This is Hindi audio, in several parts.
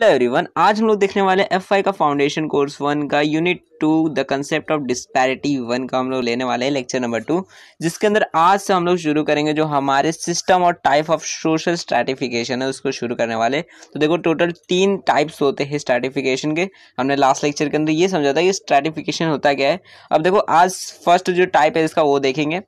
हेलो एवरीवन, आज हम लोग देखने वाले F5 का फाउंडेशन कोर्स 1 का unit 2 the concept of disparity 1 का हम लोग लेने वाले हैं लेक्चर नंबर 2, जिसके अंदर आज से हम लोग शुरू करेंगे जो हमारे सिस्टम और टाइप ऑफ सोशल स्ट्रैटिफिकेशन है उसको शुरू करने वाले। तो देखो, टोटल 3 टाइप्स होते हैं स्ट्रैटिफिकेशन के। हमने लास्ट लेक्चर के अंदर ये समझा था कि स्ट्रैटिफिकेशन होता क्या है। अब देखो, आज फर्स्ट जो टाइप है इसका वो देखेंगे।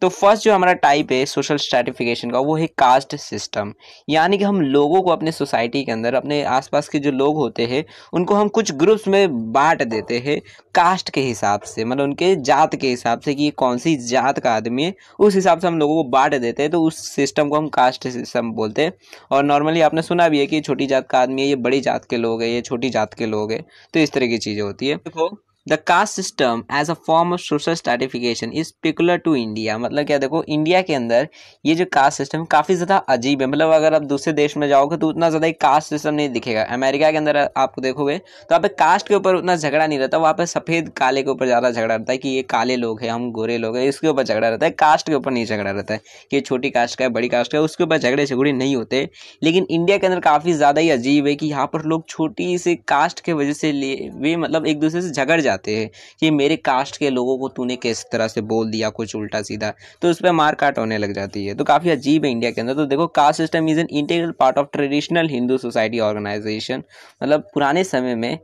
तो फर्स्ट जो हमारा टाइप है सोशल स्ट्रैटिफिकेशन का वो है कास्ट सिस्टम। यानी कि हम लोगों को अपने सोसाइटी के अंदर, अपने आसपास के जो लोग होते हैं उनको हम कुछ ग्रुप्स में बांट देते हैं कास्ट के हिसाब से, मतलब उनके जात के हिसाब से कि ये कौन सी जात का आदमी है, उस हिसाब से हम लोगों को बांट देते हैं। तो उस सिस्टम को हम कास्ट सिस्टम बोलते हैं। और नॉर्मली आपने सुना भी है कि छोटी जात का आदमी है, ये बड़ी जात के लोग हैं, ये छोटी जात के लोग हैं। तो इस तरह की चीज़ें होती है। देखो, the caste system as a form of social stratification is peculiar to India. मतलब क्या, देखो इंडिया के अंदर ये जो कास्ट सिस्टम काफ़ी ज़्यादा अजीब है। मतलब अगर आप दूसरे देश में जाओगे तो उतना ज़्यादा कास्ट सिस्टम नहीं दिखेगा। अमेरिका के अंदर आप देखोगे तो वहाँ पे कास्ट के ऊपर उतना झगड़ा नहीं रहता। वहाँ पे सफ़ेद काले के ऊपर ज़्यादा झगड़ा रहता है कि ये काले लोग हैं, हम गोरे लोग हैं, इसके ऊपर झगड़ा रहता है। कास्ट के ऊपर नहीं झगड़ा रहता है कि ये छोटी कास्ट का है, बड़ी कास्ट का है, उसके ऊपर झगड़े नहीं होते। लेकिन इंडिया के अंदर काफ़ी ज़्यादा ही अजीब है कि यहाँ पर लोग छोटी सी कास्ट के वजह से वे मतलब एक दूसरे से झगड़ जाते हैं कि मेरे कास्ट के लोगों को तूने किस तरह से बोल दिया कुछ उल्टा सीधा, तो उस पर मार काट होने लग जाती है। तो काफ़ी अजीब है इंडिया के अंदर। तो देखो, caste system is an integral part of traditional Hindu society organisation. मतलब पुराने समय में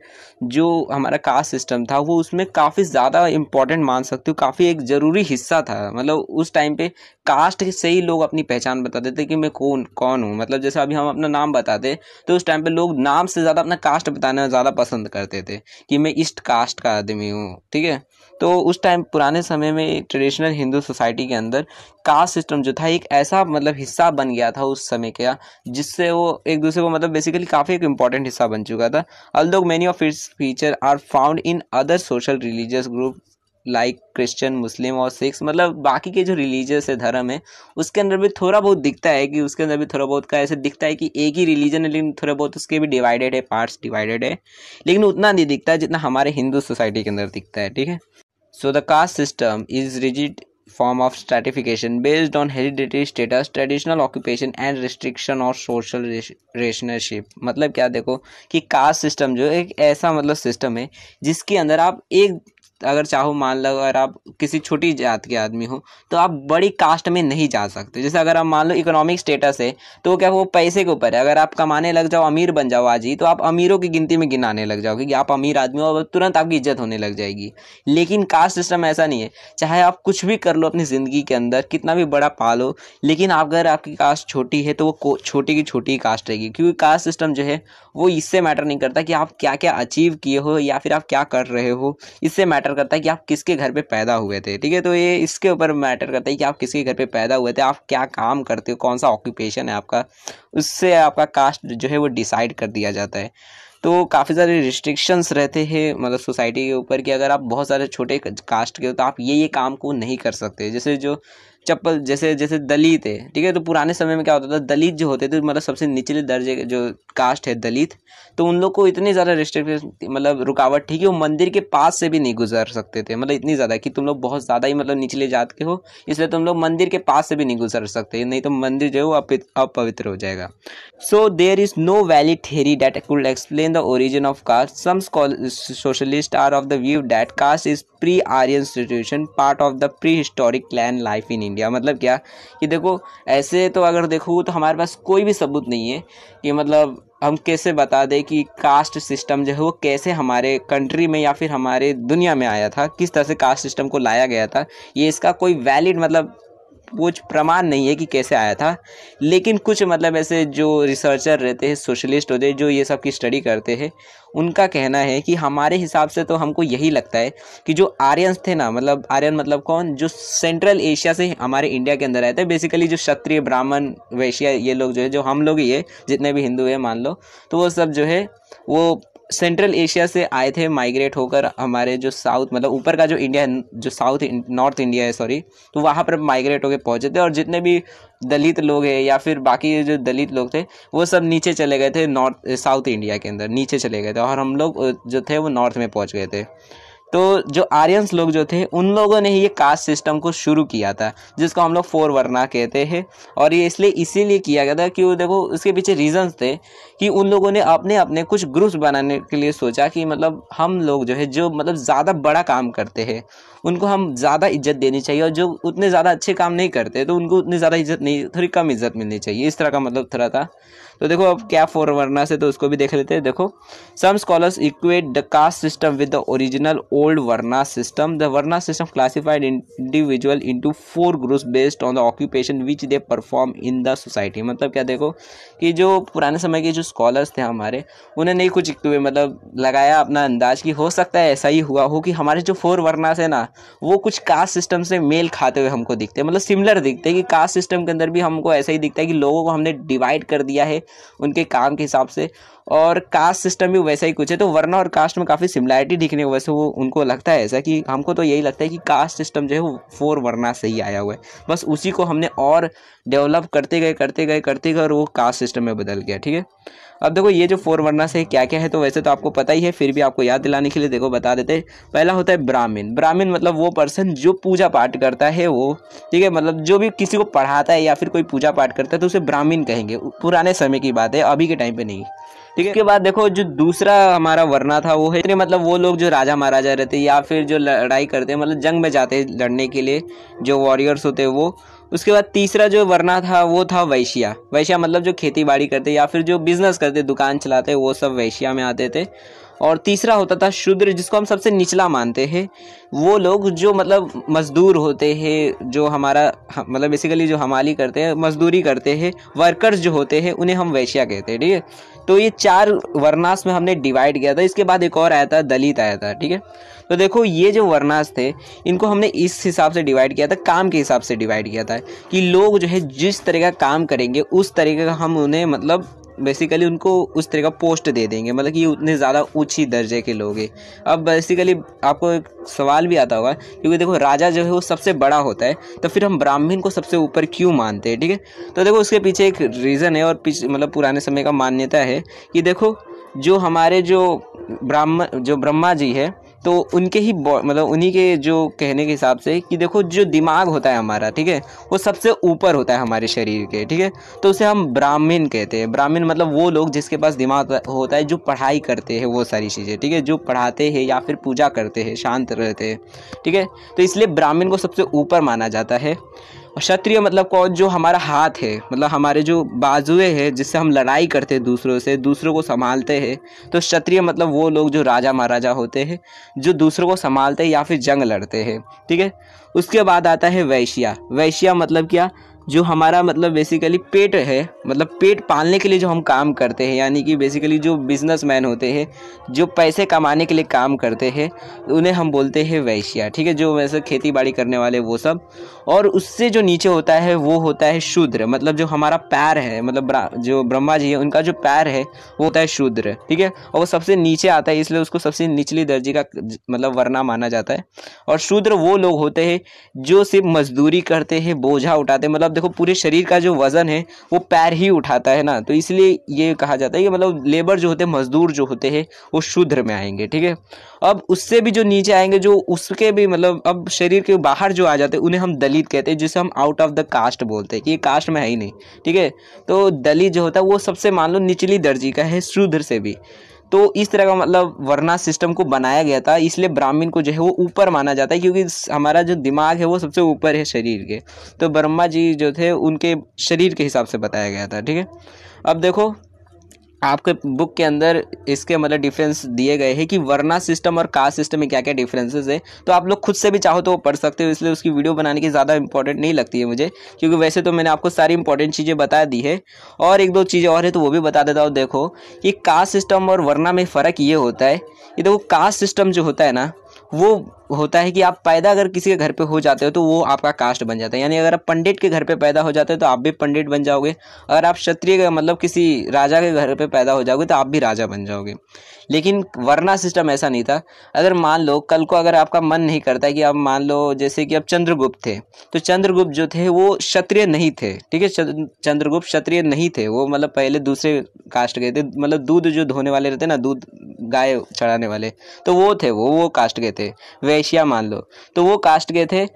जो हमारा कास्ट सिस्टम था वो उसमें काफ़ी ज़्यादा इंपॉर्टेंट मान सकते हो, काफ़ी एक ज़रूरी हिस्सा था। मतलब उस टाइम पे कास्ट से ही लोग अपनी पहचान बताते थे कि मैं कौन कौन हूँ। मतलब जैसे अभी हम अपना नाम बताते तो उस टाइम पे लोग नाम से ज़्यादा अपना कास्ट बताना ज़्यादा पसंद करते थे कि मैं ईस्ट कास्ट का आदमी हूँ। ठीक है, तो उस टाइम पुराने समय में ट्रेडिशनल हिंदू सोसाइटी के अंदर कास्ट सिस्टम जो था एक ऐसा मतलब हिस्सा बन गया था उस समय का, जिससे वो एक दूसरे को मतलब बेसिकली काफ़ी एक इम्पॉर्टेंट हिस्सा बन चुका था। Although many of its feature are found in other social religious group like Christian, Muslim और सिख्स। मतलब बाकी के जो रिलीजियस है, धर्म है, उसके अंदर भी थोड़ा बहुत दिखता है कि उसके अंदर भी थोड़ा बहुत का ऐसे दिखता है कि एक ही रिलीजन है, लेकिन थोड़ा बहुत उसके भी डिवाइडेड है, पार्ट्स डिवाइडेड है, लेकिन उतना नहीं दिखता है जितना हमारे हिंदू सोसाइटी के अंदर दिखता है। ठीक है, so the caste system is rigid form of stratification based on hereditary status, traditional occupation and restriction और social relationship। मतलब क्या, देखो कि कास्ट सिस्टम जो एक ऐसा मतलब सिस्टम है जिसके अंदर आप एक, अगर चाहो मान लो अगर आप किसी छोटी जात के आदमी हो तो आप बड़ी कास्ट में नहीं जा सकते। जैसे अगर आप मान लो इकोनॉमिक स्टेटस है तो क्या वो पैसे के ऊपर है। अगर आप कमाने लग जाओ, अमीर बन जाओ आज ही, तो आप अमीरों की गिनती में गिनाने लग जाओगे कि आप अमीर आदमी हो और तुरंत आपकी इज्जत होने लग जाएगी। लेकिन कास्ट सिस्टम ऐसा नहीं है। चाहे आप कुछ भी कर लो अपनी ज़िंदगी के अंदर, कितना भी बड़ा पालो, लेकिन अगर आपकी कास्ट छोटी है तो वो छोटी की छोटी ही कास्ट रहेगी। क्योंकि कास्ट सिस्टम जो है वो इससे मैटर नहीं करता कि आप क्या क्या अचीव किए हो या फिर आप क्या कर रहे हो। इससे मैटर करता है कि आप किसके घर पे पैदा हुए थे। ठीक है, तो ये इसके ऊपर मैटर करता है कि आप किसके घर पे पैदा हुए थे, आप क्या काम करते हो, कौन सा ऑक्यूपेशन है आपका, उससे आपका कास्ट जो है वो डिसाइड कर दिया जाता है। तो काफ़ी सारे रिस्ट्रिक्शंस रहते हैं मतलब सोसाइटी के ऊपर कि अगर आप बहुत सारे छोटे कास्ट के हो तो आप ये काम को नहीं कर सकते। जैसे जो चप्पल, जैसे जैसे दलित है, ठीक है, तो पुराने समय में क्या होता था, दलित जो होते थे मतलब सबसे निचले दर्जे के जो कास्ट है दलित, तो उन लोग को इतनी ज़्यादा रिस्ट्रिक्शन मतलब रुकावट थी कि वो मंदिर के पास से भी नहीं गुजर सकते थे। मतलब इतनी ज़्यादा कि तुम लोग बहुत ज़्यादा ही मतलब निचले जात के हो, इसलिए तुम लोग मंदिर के पास से भी नहीं गुजर सकते, नहीं तो मंदिर जो है वो अपवित्र हो जाएगा। So there is no valid theory that could explain the origin of caste. Some socialists are of the view that caste is pre-Aryan institution, part of the prehistoric clan life in India। मतलब क्या कि देखो, ऐसे तो अगर देखो तो हमारे पास कोई भी सबूत नहीं है कि मतलब हम कैसे बता दें कि कास्ट सिस्टम जो है वो कैसे हमारे कंट्री में या फिर हमारे दुनिया में आया था, किस तरह से कास्ट सिस्टम को लाया गया था। ये इसका कोई वैलिड मतलब कुछ प्रमाण नहीं है कि कैसे आया था। लेकिन कुछ मतलब ऐसे जो रिसर्चर रहते हैं, सोशलिस्ट होते हैं, जो ये सब की स्टडी करते हैं, उनका कहना है कि हमारे हिसाब से तो हमको यही लगता है कि जो आर्यंस थे ना, मतलब आर्यन मतलब कौन, जो सेंट्रल एशिया से हमारे इंडिया के अंदर आए थे, बेसिकली जो क्षत्रिय, ब्राह्मण, वैश्य, ये लोग जो है, जो हम लोग ही है, जितने भी हिंदू है मान लो, तो वो सब जो है वो सेंट्रल एशिया से आए थे माइग्रेट होकर हमारे जो साउथ मतलब ऊपर का जो इंडिया है, जो साउथ नॉर्थ इंडिया है सॉरी, तो वहाँ पर माइग्रेट होकर पहुँचे थे। और जितने भी दलित लोग हैं या फिर बाकी जो दलित लोग थे वो सब नीचे चले गए थे, नॉर्थ साउथ इंडिया के अंदर नीचे चले गए थे, और हम लोग जो थे वो नॉर्थ में पहुँच गए थे। तो जो आर्यंस लोग जो थे उन लोगों ने ही ये कास्ट सिस्टम को शुरू किया था, जिसको हम लोग 4 वर्ना कहते हैं। और ये इसीलिए किया गया था कि वो देखो उसके पीछे रीजंस थे कि उन लोगों ने अपने अपने कुछ ग्रुप्स बनाने के लिए सोचा कि मतलब हम लोग जो है जो मतलब ज़्यादा बड़ा काम करते हैं उनको हम ज़्यादा इज्जत देनी चाहिए, और जो उतने ज़्यादा अच्छे काम नहीं करते तो उनको उतनी ज़्यादा इज्जत नहीं, थोड़ी कम इज्जत मिलनी चाहिए, इस तरह का मतलब थोड़ा था। तो देखो अब क्या 4 वर्ना से, तो उसको भी देख लेते हैं। देखो some scholars equate the caste system with the original old varna system. The varna system classified individual into 4 groups based on the occupation which they perform in the society. मतलब क्या, देखो कि जो पुराने समय के जो स्कॉलर्स थे हमारे, उन्होंने नहीं कुछ मतलब लगाया अपना अंदाज कि हो सकता है ऐसा ही हुआ हो कि हमारे जो 4 वर्नास है ना वो कुछ कास्ट सिस्टम से मेल खाते हुए हमको दिखते हैं, मतलब सिमिलर दिखते हैं कि कास्ट सिस्टम के अंदर भी हमको ऐसा ही दिखता है कि लोगों को हमने डिवाइड कर दिया है उनके काम के हिसाब से, और कास्ट सिस्टम भी वैसा ही कुछ है। तो वर्ना और कास्ट में काफ़ी सिमिलैरिटी दिखने की वजह से वो उनको लगता है ऐसा, कि हमको तो यही लगता है कि कास्ट सिस्टम जो है वो 4 वर्ना से ही आया हुआ है, बस उसी को हमने और डेवलप करते गए और वो कास्ट सिस्टम में बदल गया। ठीक है, अब देखो ये जो 4 वर्ना से क्या क्या है, तो वैसे तो आपको पता ही है, फिर भी आपको याद दिलाने के लिए देखो बता देते हैं। पहला होता है ब्राह्मण। ब्राह्मण मतलब वो पर्सन जो पूजा पाठ करता है वो, ठीक है, मतलब जो भी किसी को पढ़ाता है या फिर कोई पूजा पाठ करता है तो उसे ब्राह्मण कहेंगे। पुराने समय की बात है, अभी के टाइम पे नहीं। ठीक है, उसके बाद देखो जो दूसरा हमारा वर्ना था वो है मतलब वो लोग जो राजा महाराजा रहते या फिर जो लड़ाई करते हैं, मतलब जंग में जाते हैं लड़ने के लिए, जो वॉरियर्स होते हैं वो। उसके बाद तीसरा जो वर्ना था वो था वैश्या। वैश्या मतलब जो खेती बाड़ी करते या फिर जो बिजनेस करते, दुकान चलाते, वो सब वैश्या में आते थे। और तीसरा होता था शूद्र, जिसको हम सबसे निचला मानते हैं। वो लोग जो मतलब मजदूर होते हैं, जो हमारा मतलब बेसिकली जो हमाली करते हैं, मजदूरी करते हैं, वर्कर्स जो होते हैं, उन्हें हम वैश्या कहते हैं। ठीक है, तो ये 4 वर्नास में हमने डिवाइड किया था। इसके बाद एक और आया था, दलित आया था। ठीक है, तो देखो ये जो वर्नास थे इनको हमने इस हिसाब से डिवाइड किया था, काम के हिसाब से डिवाइड किया था कि लोग जो है जिस तरह का काम करेंगे उस तरीके का हम उन्हें मतलब बेसिकली उनको उस तरह का पोस्ट दे देंगे, मतलब कि उतने ज़्यादा ऊंची दर्जे के लोग हैं। अब बेसिकली आपको एक सवाल भी आता होगा, क्योंकि देखो राजा जो है वो सबसे बड़ा होता है, तो फिर हम ब्राह्मण को सबसे ऊपर क्यों मानते हैं। ठीक है, तो देखो उसके पीछे एक रीज़न है, और मतलब पुराने समय का मान्यता है कि देखो जो हमारे जो ब्रह्मा जी है, तो उनके ही मतलब उन्हीं के जो कहने के हिसाब से कि देखो जो दिमाग होता है हमारा, ठीक है, वो सबसे ऊपर होता है हमारे शरीर के। ठीक है, तो उसे हम ब्राह्मण कहते हैं। ब्राह्मण मतलब वो लोग जिसके पास दिमाग होता है, जो पढ़ाई करते हैं वो सारी चीज़ें, ठीक है, जो पढ़ाते हैं या फिर पूजा करते हैं, शांत रहते हैं। ठीक है, तो इसलिए ब्राह्मण को सबसे ऊपर माना जाता है। और क्षत्रिय मतलब कौन, जो हमारा हाथ है, मतलब हमारे जो बाजुएं हैं जिससे हम लड़ाई करते हैं दूसरों से, दूसरों को संभालते हैं, तो क्षत्रिय मतलब वो लोग जो राजा महाराजा होते हैं, जो दूसरों को संभालते हैं या फिर जंग लड़ते हैं। ठीक है, उसके बाद आता है वैश्या। वैश्या मतलब क्या, जो हमारा मतलब बेसिकली पेट है, मतलब पेट पालने के लिए जो हम काम करते हैं, यानी कि बेसिकली जो बिजनेसमैन होते हैं, जो पैसे कमाने के लिए काम करते हैं, उन्हें हम बोलते हैं वैश्या। ठीक है, जो वैसे खेती बाड़ी करने वाले वो सब। और उससे जो नीचे होता है वो होता है शूद्र, मतलब जो हमारा पैर है, मतलब जो ब्रह्मा जी है उनका जो पैर है वो होता है शूद्र। ठीक है, और वो सबसे नीचे आता है, इसलिए उसको सबसे निचली दर्जे का मतलब वर्ना माना जाता है। और शूद्र वो लोग होते हैं जो सिर्फ मजदूरी करते हैं, बोझा उठाते हैं, मतलब देखो पूरे शरीर का जो वजन है वो पैर ही उठाता है ना, तो इसलिए ये कहा जाता है कि मतलब लेबर जो होते हैं, मजदूर जो होते हैं, वो शूद्र में आएंगे। ठीक है, अब उससे भी जो नीचे आएंगे, जो उसके भी मतलब अब शरीर के बाहर जो आ जाते हैं, उन्हें हम दलित कहते हैं, जिसे हम आउट ऑफ द कास्ट बोलते हैं कि ये कास्ट में है ही नहीं। ठीक है, तो दलित जो होता है वो सबसे मान लो निचली दर्जी का है, शूद्र से भी। तो इस तरह का मतलब वर्ना सिस्टम को बनाया गया था, इसलिए ब्राह्मण को जो है वो ऊपर माना जाता है, क्योंकि हमारा जो दिमाग है वो सबसे ऊपर है शरीर के। तो ब्रह्मा जी जो थे उनके शरीर के हिसाब से बताया गया था। ठीक है, अब देखो आपके बुक के अंदर इसके मतलब डिफरेंस दिए गए हैं कि वर्ना सिस्टम और कास्ट सिस्टम में क्या क्या डिफरेंसेस है, तो आप लोग खुद से भी चाहो तो वो पढ़ सकते हो, इसलिए उसकी वीडियो बनाने की ज़्यादा इंपॉर्टेंट नहीं लगती है मुझे, क्योंकि वैसे तो मैंने आपको सारी इंपॉर्टेंट चीज़ें बता दी है। और एक दो चीज़ें और है तो वो भी बता देता हूँ। देखो कि कास्ट सिस्टम और वर्ना में फ़र्क ये होता है कि देखो कास्ट सिस्टम जो होता है ना, वो होता है कि आप पैदा अगर किसी के घर पे हो जाते हो तो वो आपका कास्ट बन जाता है। यानी अगर आप पंडित के घर पे पैदा हो जाते हो तो आप भी पंडित बन जाओगे। अगर आप क्षत्रिय का मतलब किसी राजा के घर पे पैदा हो जाओगे तो आप भी राजा बन जाओगे। लेकिन वरना सिस्टम ऐसा नहीं था। अगर मान लो कल को अगर आपका मन नहीं करता है कि आप मान लो जैसे कि अब चंद्रगुप्त थे, तो चंद्रगुप्त जो थे वो क्षत्रिय नहीं थे, ठीक है। चंद्रगुप्त क्षत्रिय नहीं थे, वो मतलब पहले दूसरे कास्ट के थे। मतलब दूध जो धोने वाले रहते ना, दूध गाय चढ़ाने वाले, तो वो थे, वो कास्ट के थे। वैश्या मान लो, तो वो कास्ट के थे।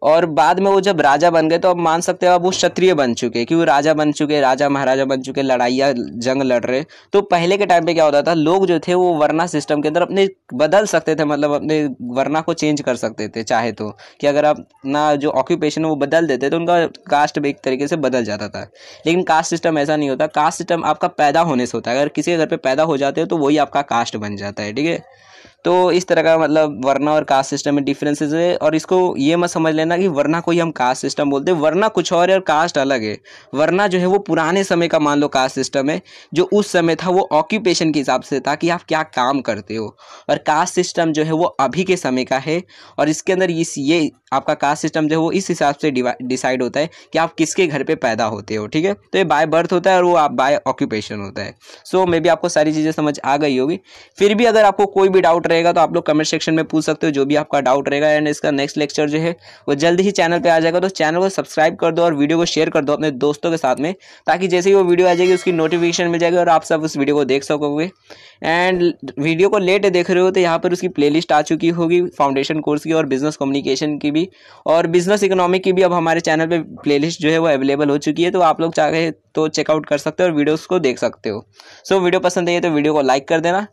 और बाद में वो जब राजा बन गए तो अब मान सकते हो अब वो क्षत्रिय बन चुके, क्योंकि राजा बन चुके, राजा महाराजा बन चुके, लड़ाइयाँ जंग लड़ रहे। तो पहले के टाइम पे क्या होता था, लोग जो थे वो वर्ना सिस्टम के अंदर अपने बदल सकते थे, मतलब अपने वर्ना को चेंज कर सकते थे चाहे तो, कि अगर आप ना जो ऑक्यूपेशन है वो बदल देते तो उनका कास्ट भी एक तरीके से बदल जाता था। लेकिन कास्ट सिस्टम ऐसा नहीं होता। कास्ट सिस्टम आपका पैदा होने से होता है। अगर किसी के घर पे पैदा हो जाते हो तो वही आपका कास्ट बन जाता है, ठीक है। तो इस तरह का मतलब वरना और कास्ट सिस्टम में डिफरेंसेस है। और इसको ये मत समझ लेना कि वरना को ही हम कास्ट सिस्टम बोलते हैं। वरना कुछ और है और कास्ट अलग है। वरना जो है वो पुराने समय का मान लो कास्ट सिस्टम है, जो उस समय था वो ऑक्यूपेशन के हिसाब से था कि आप क्या काम करते हो। और कास्ट सिस्टम जो है वो अभी के समय का है, और इसके अंदर ये आपका कास्ट सिस्टम जो है वो इस हिसाब से डिसाइड होता है कि आप किसके घर पे पैदा होते हो, ठीक है। तो ये बाय बर्थ होता है और वो आप बाय ऑक्यूपेशन होता है। सो मे बी आपको सारी चीज़ें समझ आ गई होगी। फिर भी अगर आपको कोई भी डाउट रहेगा तो आप लोग कमेंट सेक्शन में पूछ सकते हो, जो भी आपका डाउट रहेगा। एंड इसका नेक्स्ट लेक्चर जो है वो जल्दी ही चैनल पे आ जाएगा, तो चैनल को सब्सक्राइब कर दो और वीडियो को शेयर कर दो अपने दोस्तों के साथ में, ताकि जैसे ही वो वीडियो आ जाएगी उसकी नोटिफिकेशन मिल जाएगी और आप सब उस वीडियो को देख सकोगे। एंड वीडियो को लेट देख रहे हो तो यहाँ पर उसकी प्लेलिस्ट आ चुकी होगी फाउंडेशन कोर्स की और बिजनेस कम्युनिकेशन की भी, और बिजनेस इकोनॉमिक की भी अब हमारे चैनल पे प्लेलिस्ट जो है वो अवेलेबल हो चुकी है। तो आप लोग चाहे तो चेकआउट कर सकते हो और वीडियोस को देख सकते हो। सो वीडियो पसंद आई है तो वीडियो को लाइक कर देना।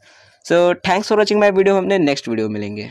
So thanks for watching my video. हम अपने नेक्स्ट वीडियो मिलेंगे।